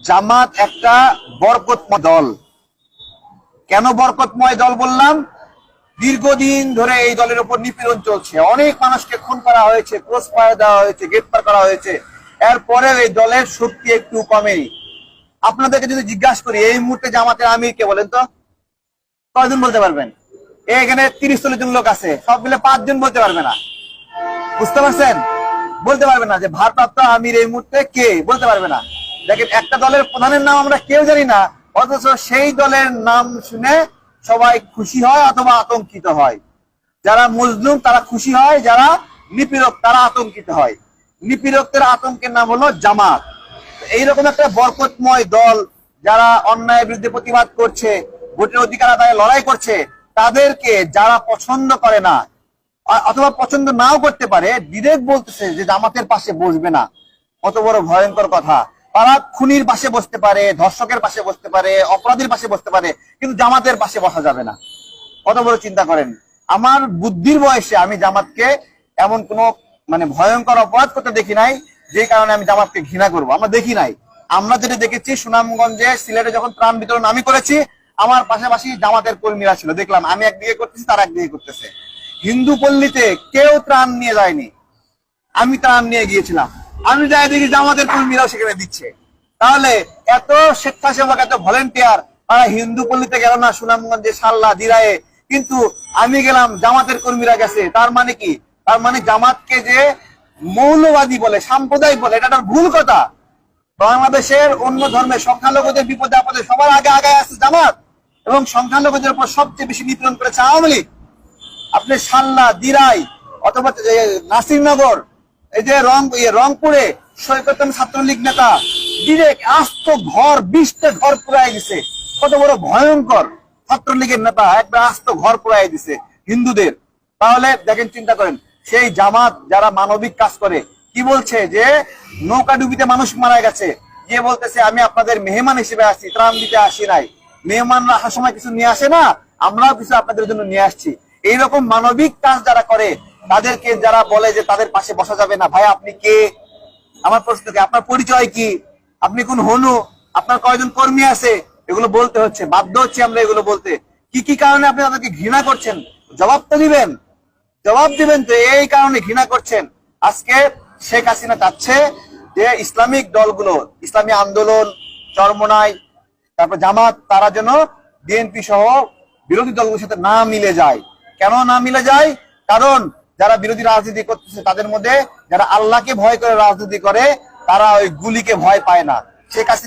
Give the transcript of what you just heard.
জামাত একটা বরকতময় দল। কেন বরকতময় দল বললাম? দীর্ঘদিন ধরে এই দলের উপর নিপীড়ন চলছে, অনেক মানুষকে খুন করা হয়েছে, ক্রস ফায়ার দেওয়া হয়েছে, গ্রেফতার করা হয়েছে। এরপরে এই দলের শক্তি একটু কমেনি। আপনাদেরকে যদি জিজ্ঞাসা করি এই মুহূর্তে জামাতের আমির কে বলেন তো, কয়জন বলতে পারবেন? এখানে 30-40 জন লোক আছে, সব মিলে 5 জন বলতে পারবে না। বুঝতে পারছেন? বলতে পারবে না যে ভারপ্রাপ্ত আমির এই মুহূর্তে কে, বলতে পারবে না। দেখেন, একটা দলের প্রধানের নাম আমরা কেউ জানি না, অথচ সেই দলের নাম শুনে সবাই খুশি হয় অথবা আতঙ্কিত হয়। যারা মজলুম তারা খুশি হয়, যারা নিপীড়ক তারা আতঙ্কিত হয়। নিপীড়কদের আতঙ্কের নাম হলো জামাত। এইরকম একটা বরকতময় দল যারা অন্যায়ের বিরুদ্ধে প্রতিবাদ করছে, ভোটের অধিকার আদায়ে লড়াই করছে, তাদেরকে যারা পছন্দ করে না অথবা পছন্দ নাও করতে পারে, ডিরেক্ট বলতেছে যে জামাতের পাশে বসবে না। কত বড় ভয়ঙ্কর কথা! তারা খুনির পাশে বসতে পারে, ধর্ষকের পাশে বসতে পারে, অপরাধীর পাশে বসতে পারে, কিন্তু জামাতের পাশে বসা যাবে না। কত বড় চিন্তা করেন! আমার বুদ্ধির বয়সে আমি জামাতকে এমন কোন ভয়ঙ্কর অপরাধ করতে দেখি নাই যে কারণে আমি জামাতকে ঘৃণা করবো। আমরা দেখি নাই। আমরা যেটা দেখেছি, সুনামগঞ্জে, সিলেটে যখন ত্রাণ বিতরণ আমি করেছি, আমার পাশাপাশি জামাতের কর্মীরা ছিল, দেখলাম আমি একদিকে করতেছি, তারা একদিকে করতেছে। হিন্দু পল্লীতে কেউ ত্রাণ নিয়ে যায়নি, আমি ত্রাণ নিয়ে গিয়েছিলাম। আমি যাই দেখি জামাতের কর্মীরাও সেখানে দিচ্ছে। তাহলে এত স্বেচ্ছাসেবক, এত ভলেন্টিয়ার তারা হিন্দু পল্লীতে গেল না, সুনামগঞ্জে, সাল্লা, দিরায়ে, কিন্তু আমি গেলাম, জামাতের কর্মীরা গেছে। তার মানে কি? তার মানে জামাতকে যে মৌলবাদী বলে, সাম্প্রদায়িক বলে, এটা ভুল কথা। বাংলাদেশের অন্য ধর্মের সংখ্যালঘুদের বিপদে আপদে সবার আগে আগায় আছে জামাত, এবং সংখ্যালঘুদের উপর সবচেয়ে বেশি নিপীড়ন করেছে আওয়ামী লীগ। আপনি সাল্লা, দিরাই অথবা নাসিরনগর, এই যে রংপুরে সৈকতম ছাত্রলীগ নেতা ডিরেক্ট আস্ত ঘর, 20টা ঘর পুরাই দিছে। কত বড় ভয়ঙ্কর! ছাত্রলীগের নেতা একটা আস্ত ঘর পুরাই দিছে হিন্দুদের। তাহলে দেখেন, চিন্তা করেন, সেই জামাত যারা মানবিক কাজ করে, কি বলছে যে নৌকা ডুবিতে মানুষ মারা গেছে, গিয়ে বলতেছে আমি আপনাদের মেহমান হিসেবে আসছি, ত্রাণ দিতে আসি নাই। মেহমানরা আসার সময় কিছু নিয়ে আসে না, আমরাও কিছু আপনাদের জন্য নিয়ে আসছি। এইরকম মানবিক কাজ যারা করে, তাদেরকে যারা বলে যে তাদের পাশে বসা যাবে না, ভাই আপনি কে? আমার প্রশ্ন কি, আপনার পরিচয় কি? আপনি কোন হনু? আপনার কয়জন কর্মী আছে? এগুলো বলতে হচ্ছে, বাধ্য হচ্ছে আমরা এগুলো বলতে। কি কি কারণে আপনি তাদেরকে ঘৃণা করছেন? জবাব তো দিবেন, জবাব দিবেন তো এই কারণে ঘৃণা করছেন। আজকে শেখ হাসিনা চাচ্ছে যে ইসলামিক দলগুলো, ইসলামী আন্দোলন, চরমনাই, তারপর জামাত, তারা যেন বিএনপি সহ বিরোধী দলগুলোর সাথে না মিলে যায়। কেন না মিলে যায়? কারণ যারা বিরোধী রাজনীতি করতেছে তাদের মধ্যে যারা আল্লাহকে ভয় করে রাজনীতি করে, তারা ওই গুলিকে ভয় পায় না। শেখ হাসিনা